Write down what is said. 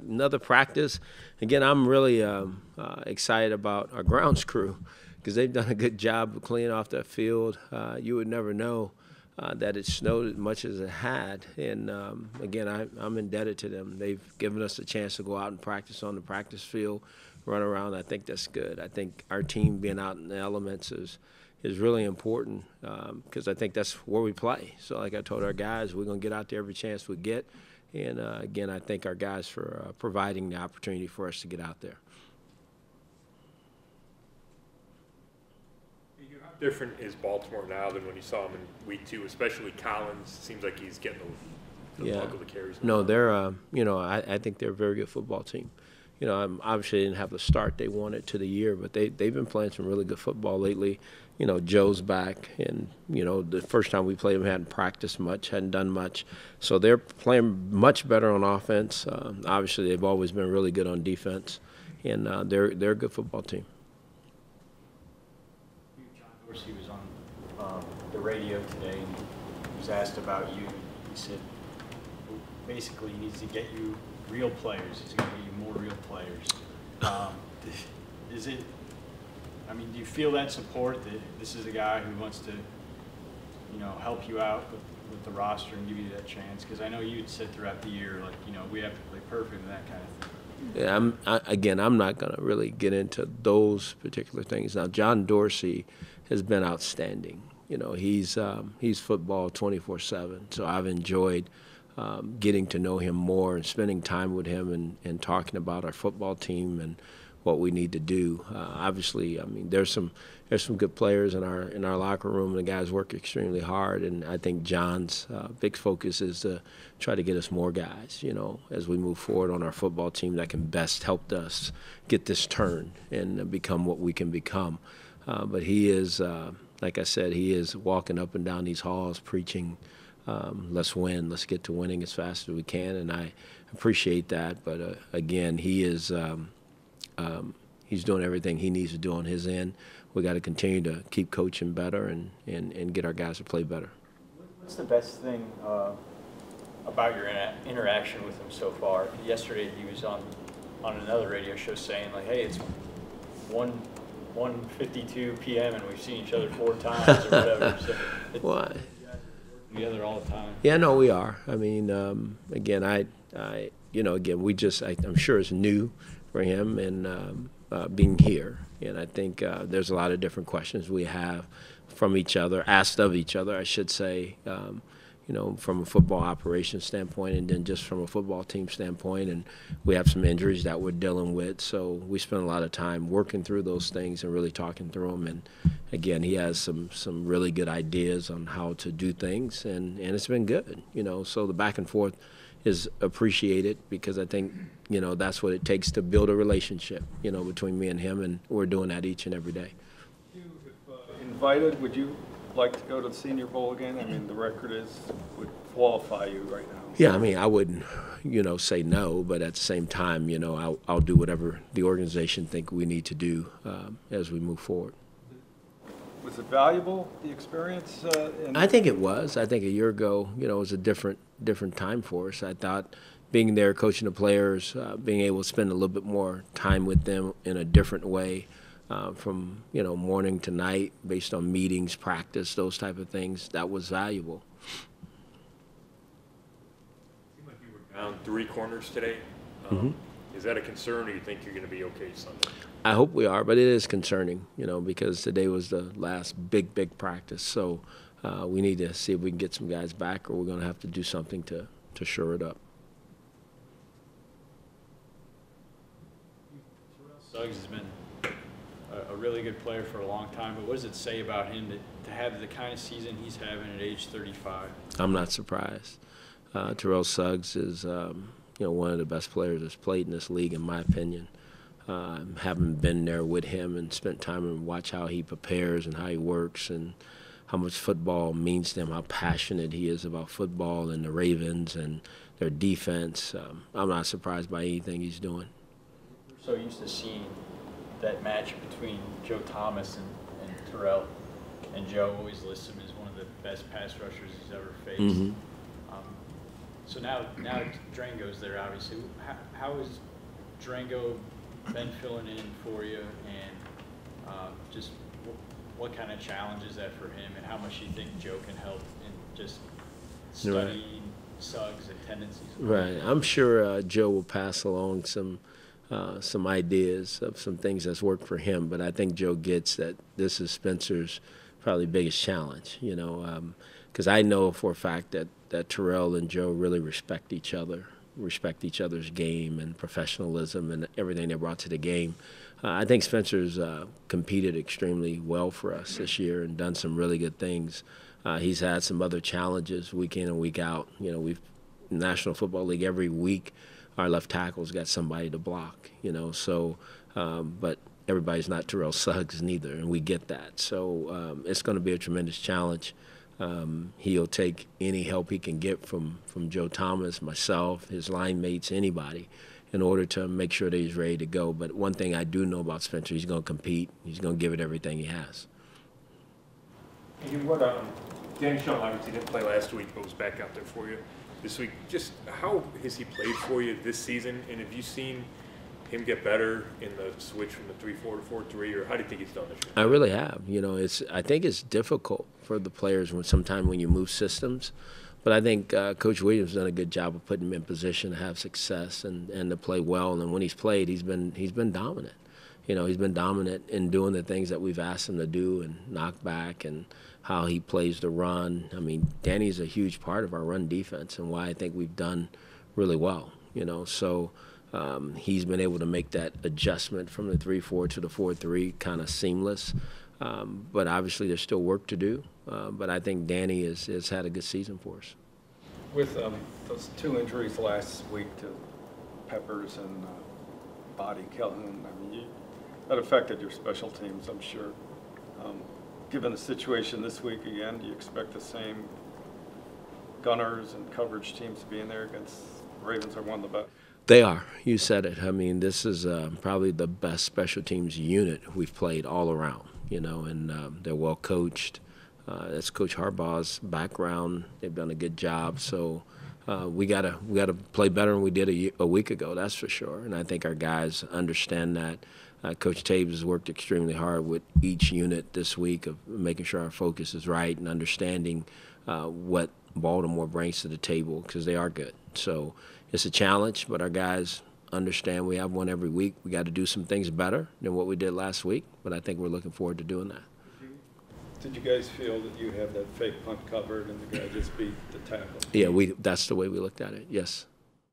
another practice. Again, I'm really excited about our grounds crew because they've done a good job of cleaning off that field. You would never know that it snowed as much as it had. And, again, I'm indebted to them. They've given us a chance to go out and practice on the practice field, run around. I think that's good. I think our team being out in the elements is really important because I think that's where we play. So like I told our guys, we're going to get out there every chance we get. And, again, I thank our guys for providing the opportunity for us to get out there. How different is Baltimore now than when you saw them in week 2, especially Collins? Seems like he's getting the bulk of the carries. No, they're, I think they're a very good football team. Obviously they didn't have the start they wanted to the year, but they've been playing some really good football lately. Joe's back, and, the first time we played them hadn't practiced much, hadn't done much. So they're playing much better on offense. Obviously they've always been really good on defense, and they're a good football team. John Dorsey was on the radio today, and he was asked about you. He said, basically, he needs to get you real players. He's going to get you more real players. Do you feel that support, that this is a guy who wants to, help you out with the roster and give you that chance? Because I know you'd said throughout the year, we have to play perfect and that kind of thing. Yeah, I'm not going to really get into those particular things. Now, John Dorsey has been outstanding. He's football 24/7. So I've enjoyed getting to know him more and spending time with him and talking about our football team and what we need to do. Obviously, there's some good players in our locker room, and the guys work extremely hard. And I think John's big focus is to try to get us more guys, as we move forward on our football team that can best help us get this turn and become what we can become. But he is, like I said, he is walking up and down these halls preaching, let's win, let's get to winning as fast as we can, and I appreciate that. But again, he is he's doing everything he needs to do on his end. We got to continue to keep coaching better and get our guys to play better. What's the best thing about your interaction with him so far? Yesterday he was on another radio show saying, hey, it's 1:52 p.m. and we've seen each other 4 times or whatever. So well, together all the time. Yeah, no, we are. Again, I'm sure it's new for him and being here. And I think there's a lot of different questions we have from each other, asked of each other, I should say, from a football operations standpoint and then just from a football team standpoint. And we have some injuries that we're dealing with. So we spend a lot of time working through those things and really talking through them. And, again, he has some really good ideas on how to do things, and it's been good, So the back and forth is appreciated because I think, that's what it takes to build a relationship, between me and him, and we're doing that each and every day. If invited, would you like to go to the Senior Bowl again? The record would qualify you right now. Yeah, I wouldn't, say no, but at the same time, I'll do whatever the organization think we need to do as we move forward. Was it valuable, the experience? I think it was. I think a year ago, it was a different time for us. I thought being there, coaching the players, being able to spend a little bit more time with them in a different way, from morning to night, based on meetings, practice, those type of things, that was valuable. It seemed like you were down 3 corners today. Is that a concern, or you think you're going to be okay Sunday? I hope we are, but it is concerning, because today was the last big practice. So we need to see if we can get some guys back, or we're going to have to do something to shore it up. Terrell Suggs has been a really good player for a long time, but what does it say about him to have the kind of season he's having at age 35? I'm not surprised. Terrell Suggs is, one of the best players that's played in this league, in my opinion. Having been there with him and spent time and watch how he prepares and how he works and how much football means to him, how passionate he is about football and the Ravens and their defense. I'm not surprised by anything he's doing. We're so used to seeing that match between Joe Thomas and Terrell, and Joe always lists him as one of the best pass rushers he's ever faced. So now Drango's there, obviously. How has Drango been filling in for you, and just what kind of challenge is that for him, and how much do you think Joe can help in just studying Suggs and tendencies? Right. I'm sure Joe will pass along some ideas of some things that's worked for him, but I think Joe gets that this is Spencer's probably biggest challenge, you know, because I know for a fact that Terrell and Joe really respect each other's game and professionalism and everything they brought to the game. I think Spencer's competed extremely well for us this year and done some really good things. He's had some other challenges week in and week out. You know, we've National Football League every week. Our left tackle's got somebody to block. You know, so but everybody's not Terrell Suggs neither, and we get that. So it's going to be a tremendous challenge. He'll take any help he can get from Joe Thomas, myself, his line mates, anybody, in order to make sure that he's ready to go. But one thing I do know about Spencer, he's going to compete. He's going to give it everything he has. And what Danny Shelton obviously didn't play last week, but was back out there for you this week. Just how has he played for you this season, and have you seen him get better in the switch from the 3-4 to 4-3, or how do you think he's done this year? I really have. You know, I think it's difficult for the players sometimes when you move systems, but I think Coach Williams has done a good job of putting him in position to have success and to play well. And when he's played, he's been dominant. You know, he's been dominant in doing the things that we've asked him to do and knock back and how he plays the run. I mean, Danny's a huge part of our run defense and why I think we've done really well. You know, so. He's been able to make that adjustment from the 3-4 to the 4-3 kind of seamless. But obviously there's still work to do. But I think Danny has had a good season for us. With those two injuries last week to Peppers and Body Calhoun, I mean, that affected your special teams, I'm sure. Given the situation this week again, do you expect the same gunners and coverage teams to be in there against the Ravens? Are one of the best? They are. You said it. I mean, this is probably the best special teams unit we've played all around, you know, and they're well coached. That's Coach Harbaugh's background. They've done a good job. So we gotta play better than we did a week ago, that's for sure. And I think our guys understand that. Coach Taves has worked extremely hard with each unit this week of making sure our focus is right and understanding what Baltimore brings to the table because they are good. So it's a challenge, but our guys understand we have one every week. We got to do some things better than what we did last week, but I think we're looking forward to doing that. Did you guys feel that you have that fake punt covered and the guy just beat the tackle? Yeah, that's the way we looked at it, yes.